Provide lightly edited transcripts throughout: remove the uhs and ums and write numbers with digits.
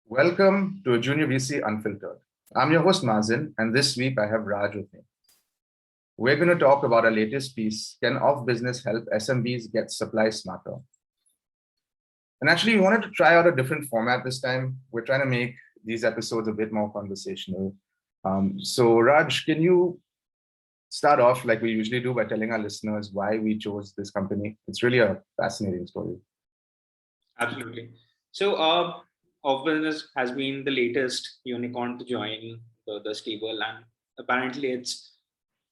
Welcome to AJVC Unfiltered. I'm your host Mazin, and this week I have Raj with me. We're going to talk about our latest piece, Can Off-Business Help SMBs Get Supply Smarter? And actually, we wanted to try out a different format this time. We're trying to make these episodes a bit more conversational. So Raj, can you start off like we usually do by telling our listeners why we chose this company? It's really a fascinating story. Absolutely. So, OfBusiness has been the latest unicorn to join the stable, and apparently, it's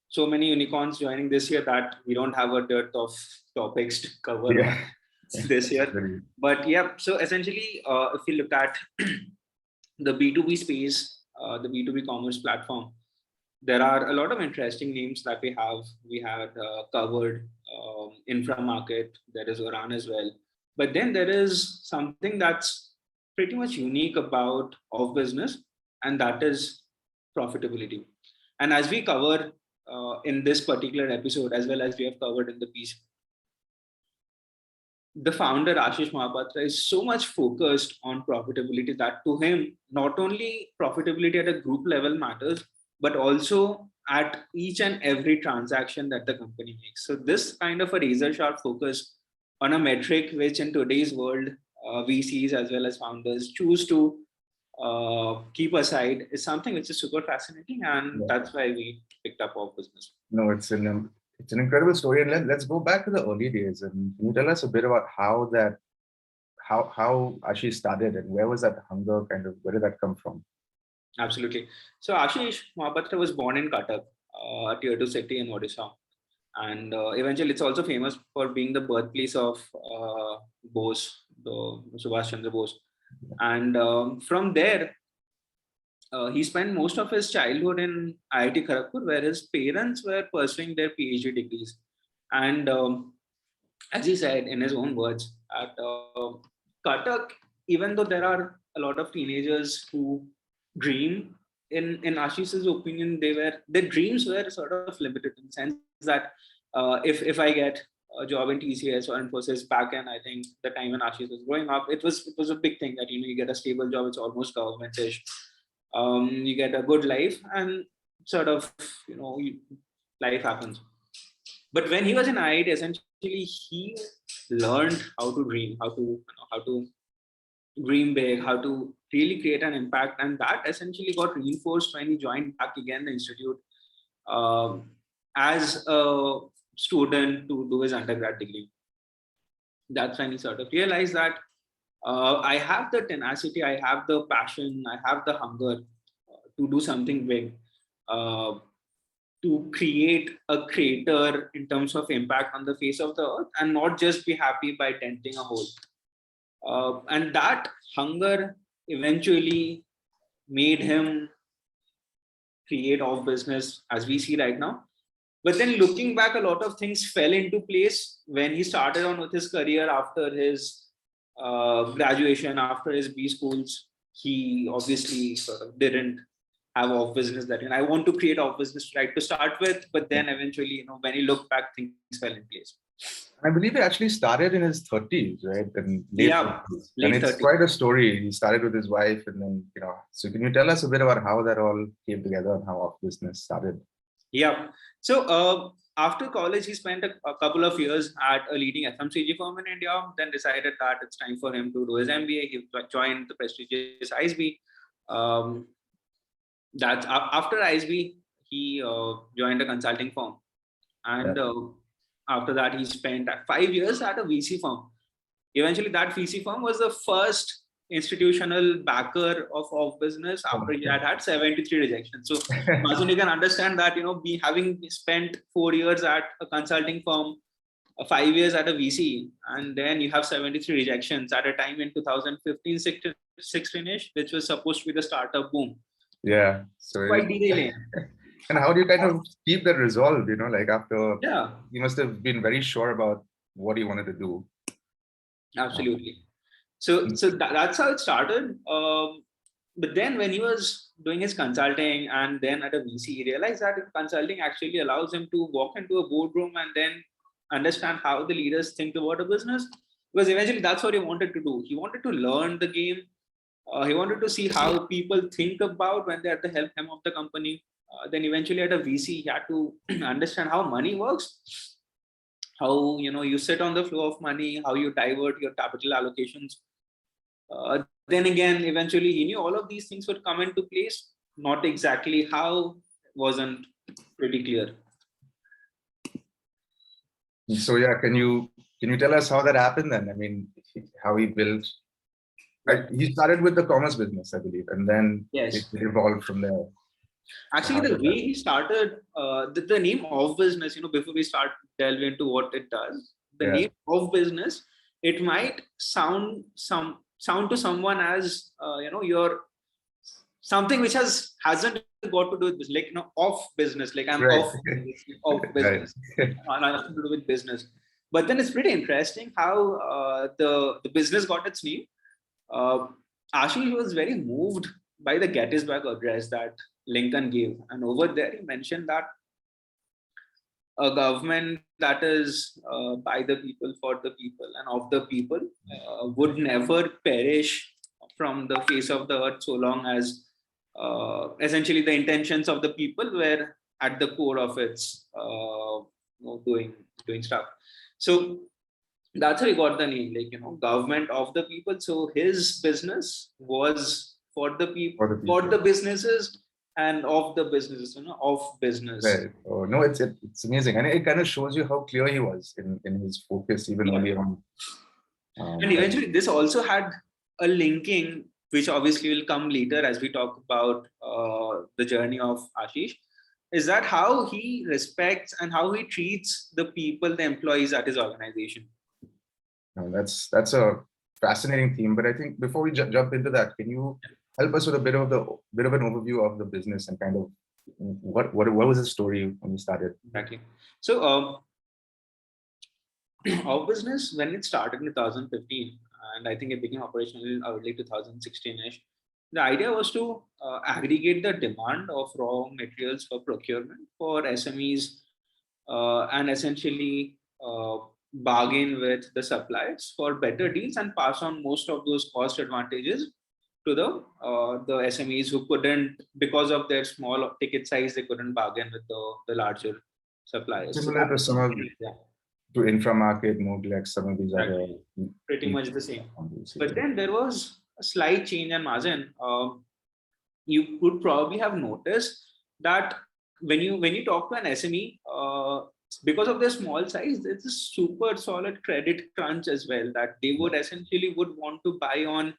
so many unicorns joining this year that we don't have a dearth of topics to cover this year. But yeah, so essentially, if you look at the B2B space, the B2B commerce platform, there are a lot of interesting names that we have. We had covered Infra Market. There is Oran as well. But then there is something that's pretty much unique about OfBusiness, and that is profitability. And as we cover in this particular episode, as well as we have covered in the piece, the founder, Ashish Mahapatra, is so much focused on profitability that to him, not only profitability at a group level matters, but also at each and every transaction that the company makes. So this kind of a razor sharp focus on a metric which in today's world, VCs as well as founders choose to keep aside is something which is super fascinating. And that's why we picked up OfBusiness. No, it's an incredible story. And let's go back to the early days. And can you tell us a bit about how Ashish started and where was that hunger where did that come from? Absolutely. So Ashish Mahapatra was born in Cuttack, a tier 2 city in Odisha. And eventually it's also famous for being the birthplace of Bose, the Subhash Chandra Bose. And from there, he spent most of his childhood in IIT Kharagpur, where his parents were pursuing their PhD degrees. And as he said in his own words, at Cuttack, even though there are a lot of teenagers who dream, in Ashish's opinion, their dreams were sort of limited in the sense that if I get a job in TCS or Infosys back in, I think the time when Ashish was growing up, it was a big thing that you get a stable job, it's almost government-ish. You get a good life and sort of life happens. But when he was in IIT, essentially he learned how to dream, how to dream big, how to really create an impact, and that essentially got reinforced when he joined back again the institute as a student to do his undergrad degree. That's when he sort of realized that I have the tenacity, I have the passion, I have the hunger to do something big, to create a crater in terms of impact on the face of the earth, and not just be happy by denting a hole. And that hunger eventually made him create OfBusiness as we see right now. But then looking back, a lot of things fell into place when he started on with his career after his graduation, after his B schools. He obviously sort of didn't have OfBusiness that, I want to create OfBusiness right to start with, but then eventually, when he looked back, things fell in place. I believe he actually started in his 30s, right? And late 30s. And it's 30s. Quite a story. He started with his wife and then, so can you tell us a bit about how that all came together and how OfBusiness started? Yeah. So after college, he spent a couple of years at a leading FMCG firm in India, then decided that it's time for him to do his MBA. He joined the prestigious ISB. That's after ISB, he joined a consulting firm. And after that, he spent 5 years at a VC firm. Eventually, that VC firm was the first institutional backer of OfBusiness after he had 73 rejections. So Mazin, you can understand that, having spent 4 years at a consulting firm, 5 years at a VC, and then you have 73 rejections at a time in 2015, 16-ish, which was supposed to be the startup boom. Yeah. So quite derailing. And how do you kind of keep that resolve, after, you must have been very sure about what you wanted to do. Absolutely. So that's how it started. But then when he was doing his consulting and then at a VC, he realized that consulting actually allows him to walk into a boardroom and then understand how the leaders think about a business. because eventually that's what he wanted to do. He wanted to learn the game. He wanted to see how people think about when they're at the helm of the company. Then eventually at a VC, he had to understand how money works, how you sit on the flow of money, how you divert your capital allocations. Then again, eventually he knew all of these things would come into place. Not exactly how, wasn't pretty clear. So yeah, can you tell us how that happened then? I mean, how he built. Right? He started with the commerce business, I believe, and then Yes. it evolved from there. Actually, the way he started, the name of business, before we start delve into what it does, the name of business, it might sound to someone as your something which hasn't got to do with business, like off business, like I'm off business, nothing to do with business. But then it's pretty interesting how the business got its name. Ashish was very moved by the Gettysburg Address that Lincoln gave, and over there he mentioned that a government that is by the people, for the people, and of the people would never perish from the face of the earth so long as essentially the intentions of the people were at the core of its doing stuff. So that's how he got the name, government of the people. So his business was for the people, for the businesses, and of the businesses, of business. Right. Oh no, it's amazing, and it kind of shows you how clear he was in his focus even earlier on. And eventually, this also had a linking, which obviously will come later as we talk about the journey of Ashish. Is that how he respects and how he treats the people, the employees at his organization? That's a fascinating theme. But I think before we jump into that, can you help us with a bit of an overview of the business and kind of what was the story when you started? Exactly. So OfBusiness, when it started in 2015, and I think it became operational early 2016ish, the idea was to aggregate the demand of raw materials for procurement for SMEs and essentially bargain with the suppliers for better deals and pass on most of those cost advantages to the SMEs who couldn't, because of their small ticket size, they couldn't bargain with the larger suppliers. Similar to some of to Inframarket, Moglex, some of these other pretty much the same. But then there was a slight change, and Mazen, you would probably have noticed that when you talk to an SME, because of their small size, it's a super solid credit crunch as well, that they would essentially would want to buy on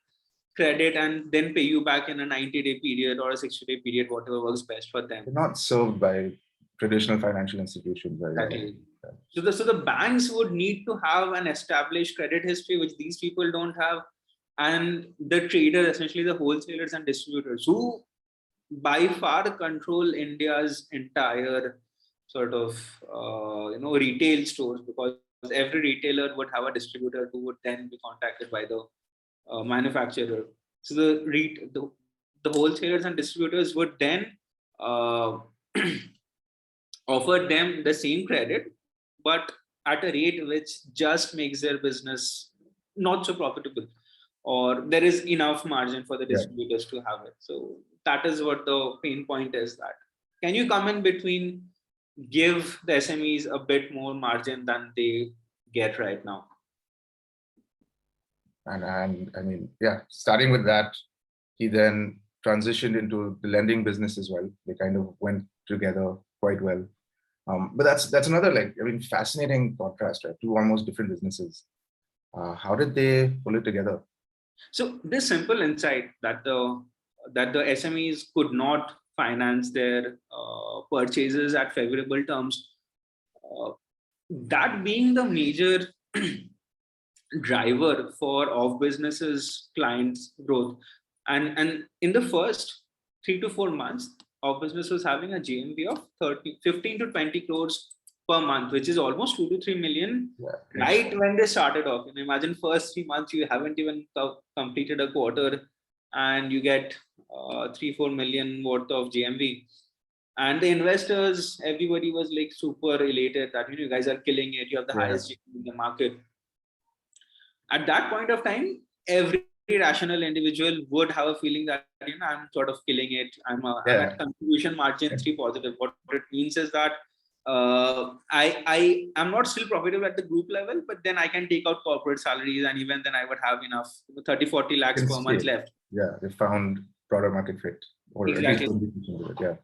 credit and then pay you back in a 90-day period or a 60-day period, whatever works best for them. They're not served by traditional financial institutions. Exactly. So the banks would need to have an established credit history, which these people don't have. And the traders, essentially the wholesalers and distributors, who by far control India's entire sort of retail stores, because every retailer would have a distributor who would then be contacted by the manufacturer. So the wholesalers and distributors would then offer them the same credit, but at a rate which just makes their business not so profitable, or there is enough margin for the distributors to have it. So that is what the pain point is. That can you come in between, give the SMEs a bit more margin than they get right now? And I mean, starting with that, he then transitioned into the lending business as well. They kind of went together quite well. But that's another fascinating contrast, right? Two almost different businesses. How did they pull it together? So this simple insight that the SMEs could not finance their purchases at favorable terms, that being the major driver for OfBusiness's clients' growth, and in the first 3 to 4 months, OfBusiness was having a GMV of 15 to 20 crores per month, which is almost 2 to 3 million. Right when they started off. Imagine first 3 months you haven't even completed a quarter, and you get 3-4 million worth of GMV. And the investors, everybody was super elated that you guys are killing it. You have the highest GMV in the market. at that point of time, every rational individual would have a feeling that, I'm sort of killing it. I'm at contribution margin 3 positive. What it means is that I am not still profitable at the group level, but then I can take out corporate salaries, and even then I would have enough 30-40 lakhs per month left. Yeah, they found product market fit, or exactly. At least 20% of it, yeah.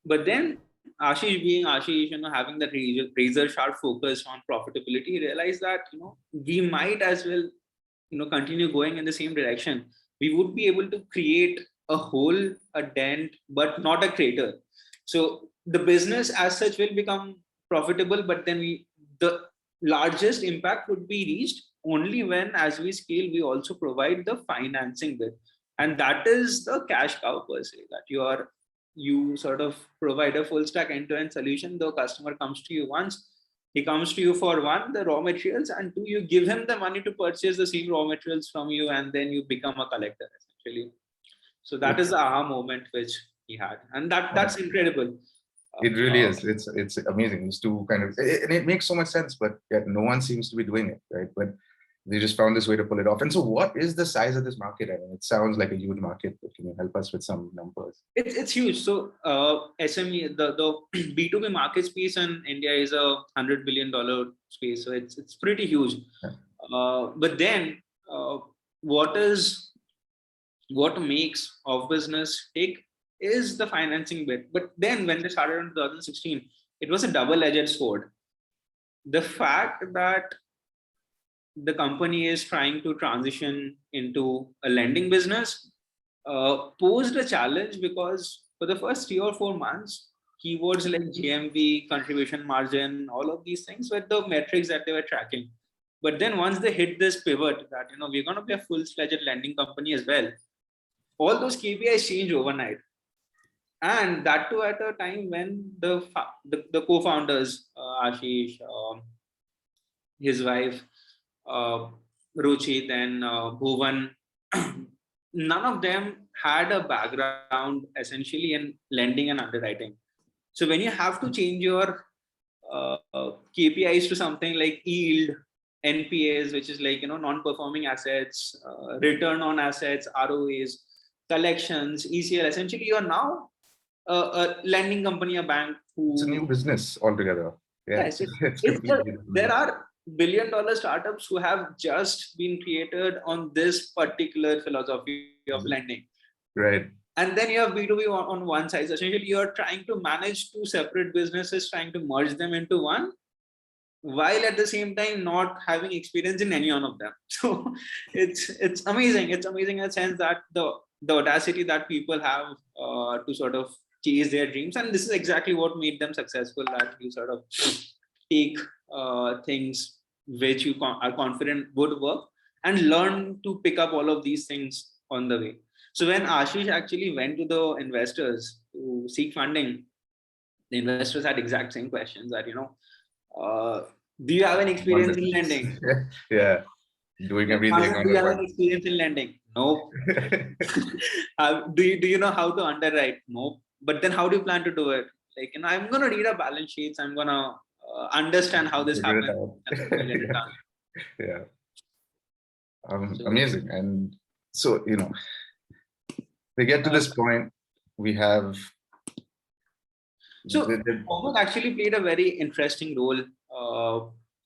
But then Ashish being Ashish, having that razor sharp focus on profitability, realized that we might as well continue going in the same direction. We would be able to create a hole, a dent, but not a crater. So the business as such will become profitable, but then the largest impact would be reached only when, as we scale, we also provide the financing bit. And that is the cash cow per se, that you sort of provide a full stack end-to-end solution. The customer comes to you once, he comes to you for one, the raw materials, and two, you give him the money to purchase the same raw materials from you, and then you become a collector essentially. So that is the aha moment which he had, and that's incredible. It really is. It's amazing. It's to kind of, and it makes so much sense, but yet no one seems to be doing it, right? But they just found this way to pull it off. And so, what is the size of this market? I mean, it sounds like a huge market, but can you help us with some numbers? It's huge. So, SME, the B2B market space in India is $100 billion space. So it's pretty huge. Yeah. But then, what makes OfBusiness tick is the financing bit. But then, when they started in 2016, it was a double-edged sword. The fact that the company is trying to transition into a lending business posed a challenge, because for the first 3 or 4 months, keywords like GMV, contribution margin, all of these things were the metrics that they were tracking. But then once they hit this pivot that we're going to be a full-fledged lending company as well, all those KPIs change overnight. And that too at a time when the co-founders, Ashish, his wife, Ruchit and Bhuvan, none of them had a background essentially in lending and underwriting. So when you have to change your KPIs to something like yield, NPAs, which is like non-performing assets, return on assets, ROAs, collections, ECL, essentially you are now a lending company, a bank. It's a new business altogether. Yeah. Yes, there are billion-dollar startups who have just been created on this particular philosophy of lending. Right. And then you have B2B on one side. Essentially, you're trying to manage 2 separate businesses, trying to merge them into one, while at the same time not having experience in any one of them. So it's amazing. It's amazing in the sense that the audacity that people have to sort of chase their dreams. And this is exactly what made them successful, that you sort of take things which you are confident would work and learn to pick up all of these things on the way. So when Ashish actually went to the investors to seek funding, the investors had exact same questions that, do you have any experience in lending? Yeah. Doing everything. Do you have any experience in lending? No. Do you know how to underwrite? No. But then how do you plan to do it? Like, I'm going to read our balance sheets. I'm going to understand how this happens. Yeah. Amazing. And so, we get to this point, we have. So Mohammed actually played a very interesting role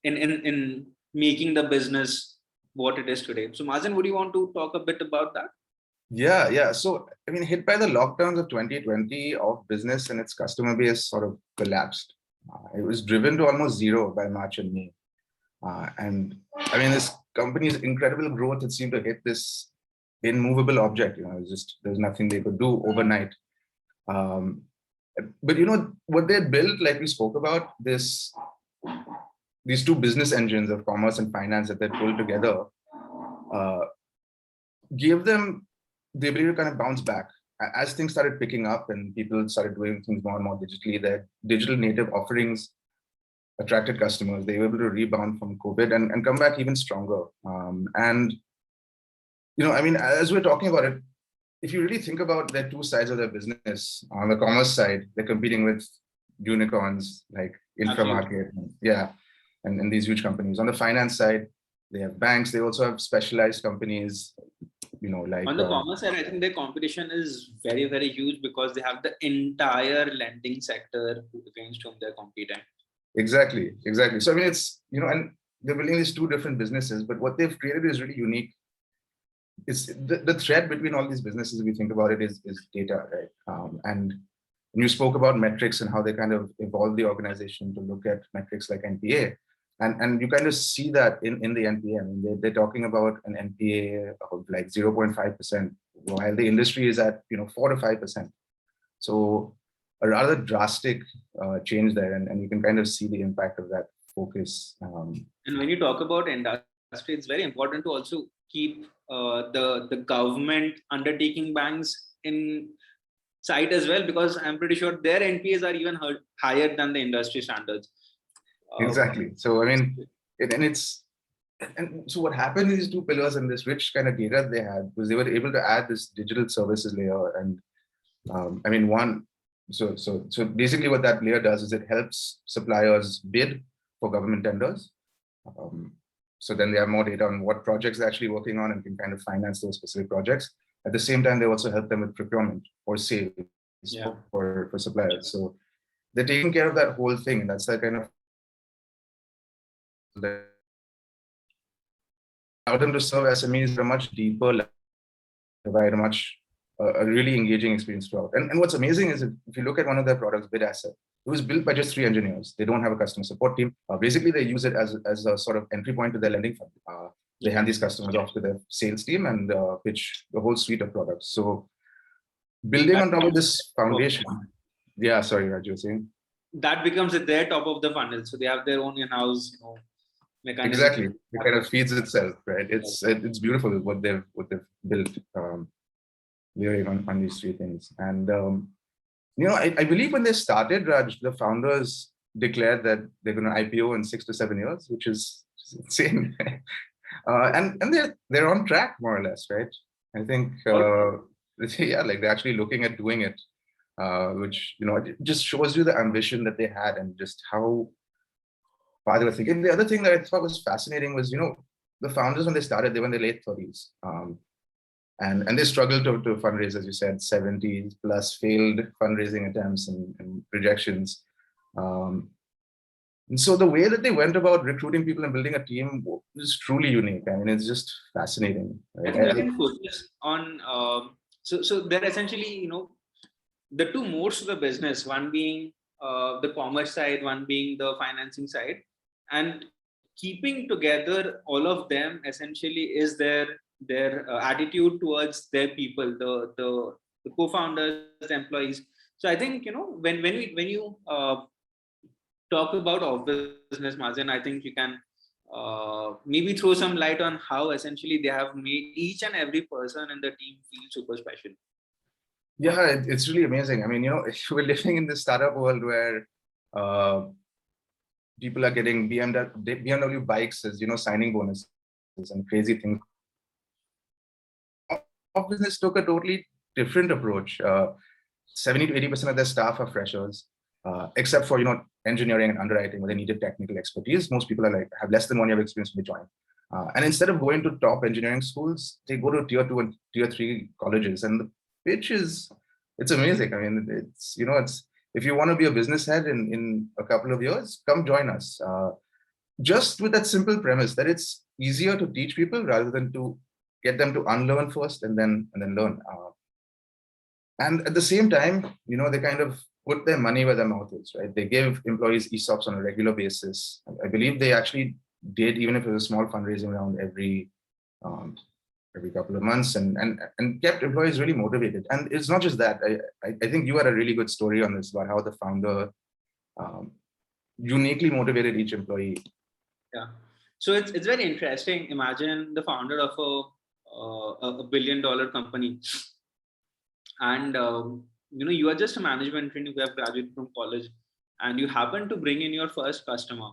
in making the business what it is today. So Mazen, would you want to talk a bit about that? Yeah. So, hit by the lockdowns of 2020, OfBusiness and its customer base sort of collapsed. It was driven to almost zero by March and May. And this company's incredible growth, it seemed to hit this immovable object. There's nothing they could do overnight. But what they built, like we spoke about, these 2 business engines of commerce and finance that they pulled together, gave them the ability to kind of bounce back. As things started picking up and people started doing things more and more digitally, their digital native offerings attracted customers. They were able to rebound from COVID and come back even stronger. As we're talking about it, if you really think about their 2 sides of their business, on the commerce side, they're competing with unicorns like Infomarket, and these huge companies. On the finance side, They have banks. They also have specialized companies, like On the commerce side, I think their competition is very, very huge because they have the entire lending sector against whom they're competing. Exactly. So I mean, it's and they're building these two different businesses, but what they've created is really unique. It's the thread between all these businesses, if you think about it, is data, right? And you spoke about metrics and how they kind of evolve the organization to look at metrics like NPA. And you kind of see that in the NPA. I mean, they're talking about an NPA of like 0.5%, while the industry is at 4 to 5%. So a rather drastic change there, and you can kind of see the impact of that focus. And when you talk about industry, it's very important to also keep the government undertaking banks in sight as well, because I'm pretty sure their NPAs are even higher than the industry standards. Exactly. So I mean, so what happened in these two pillars and this rich kind of data they had was they were able to add this digital services layer. And I mean, so basically what that layer does is it helps suppliers bid for government tenders. So then they have more data on what projects they're actually working on and can kind of finance those specific projects. At the same time, they also help them with procurement or sales for suppliers. So they're taking care of that whole thing. And that's that kind of allow them to serve SMEs at a much deeper level, provide a really engaging experience throughout. And what's amazing is if you look at one of their products, Bid Asset, it was built by just 3 engineers. They don't have a customer support team. Basically, they use it as a sort of entry point to their lending fund. They hand these customers off to their sales team and pitch the whole suite of products. So building on top of this foundation, sorry, Raj, you were saying? That becomes their top of the funnel. So they have their own in-house, mechanism. Exactly. It kind of feeds itself, right? It's beautiful what they've built. On these 3 things. And I believe when they started, Raj, the founders declared that they're going to IPO in 6 to 7 years, which is insane. And they're on track more or less, right? I think like they're actually looking at doing it, which it just shows you the ambition that they had and just how far they were thinking. The other thing that I thought was fascinating was the founders, when they started, they were in their late 30s. And they struggled to fundraise, as you said, 70 plus failed fundraising attempts and rejections. And so the way that they went about recruiting people and building a team is truly unique. I mean, it's just fascinating. Right? I think we can focus on, so they're essentially, the 2 modes of the business, one being the commerce side, one being the financing side. And keeping together all of them essentially is their attitude towards their people, the co-founders, the employees. So I think when you talk about OfBusiness, Mazen, I think you can maybe throw some light on how essentially they have made each and every person in the team feel super special. Yeah, it's really amazing. I mean, we're living in this startup world where people are getting BMW bikes as signing bonuses and crazy things. OfBusiness took a totally different approach. 70 to 80% of their staff are freshers, except for engineering and underwriting, where they needed technical expertise. Most people have less than 1 year of experience when they join. And instead of going to top engineering schools, they go to tier 2 and tier 3 colleges. And the pitch it's amazing. I mean, it's if you want to be a business head in a couple of years, come join us. Just with that simple premise that it's easier to teach people rather than to get them to unlearn first and then learn. And at the same time, they kind of put their money where their mouth is, right? They give employees ESOPs on a regular basis. I believe they actually did, even if it was a small fundraising round every couple of months, and kept employees really motivated. And it's not just that. I think you had a really good story on this about how the founder uniquely motivated each employee. Yeah. So it's very interesting. Imagine the founder of a $1 billion company, and you are just a management trainee who have graduated from college, and you happen to bring in your first customer.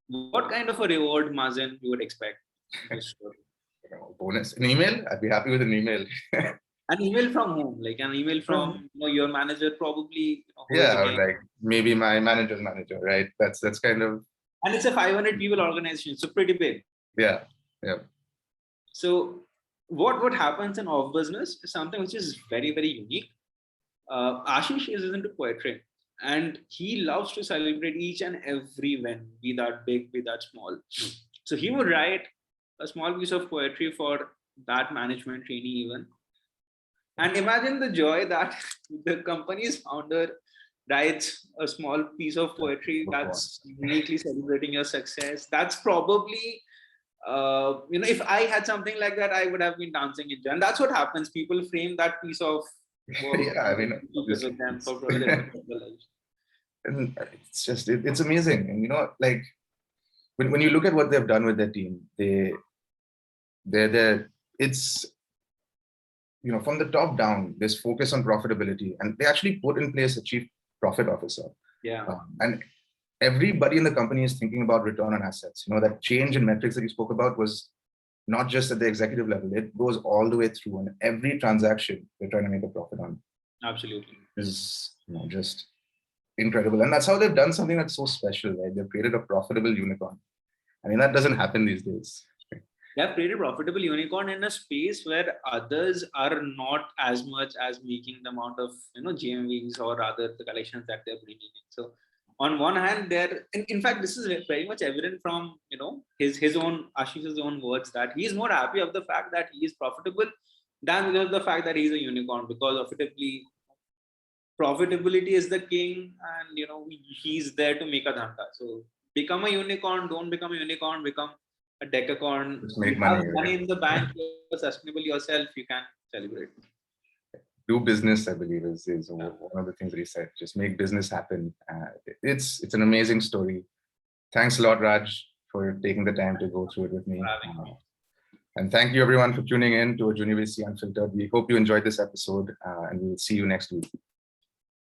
What kind of a reward, Mazen, you would expect? Bonus, an email. I'd be happy with an email. An email from whom? Like an email from your manager, probably. Yeah, or like maybe my manager's manager, right? That's kind of. And it's a 500 people organization, so pretty big. Yeah. Yeah. So what happens in OfBusiness is something which is very, very unique. Ashish is into poetry, and he loves to celebrate each and every win, be that big, be that small. So he would write a small piece of poetry for that management trainee even. And imagine the joy that the company's founder writes a small piece of poetry that's uniquely celebrating your success. That's probably, if I had something like that, I would have been dancing in joy. And that's what happens. People frame that piece of work. Yeah, I mean, With them for the rest of their lives. and it's just it's amazing. And like when you look at what they've done with their team, they're it's from the top down, there's focus on profitability, and they actually put in place a chief profit officer. Yeah. And everybody in the company is thinking about return on assets. That change in metrics that you spoke about was not just at the executive level, it goes all the way through, and every transaction they're trying to make a profit on. Absolutely. Is just incredible. And that's how they've done something that's so special, right? They've created a profitable unicorn. I mean, that doesn't happen these days. They have created profitable unicorn in a space where others are not as much as making the amount of GMVs or rather the collections that they're bringing in. So on one hand, they're in fact this is very much evident from his own Ashish's own words that he's more happy of the fact that he is profitable than because of the fact that he's a unicorn, because profitability is the king, and he's there to make a dhanda. So become a unicorn, don't become a unicorn, become a decacorn. Just make you have money, money right? in the bank, you're sustainable yourself, you can celebrate. Do business, I believe, is one of the things that he said. Just make business happen. It's an amazing story. Thanks a lot, Raj, for taking the time to go through it with me. And thank you everyone for tuning in to AJVC Unfiltered. We hope you enjoyed this episode, and we will see you next week.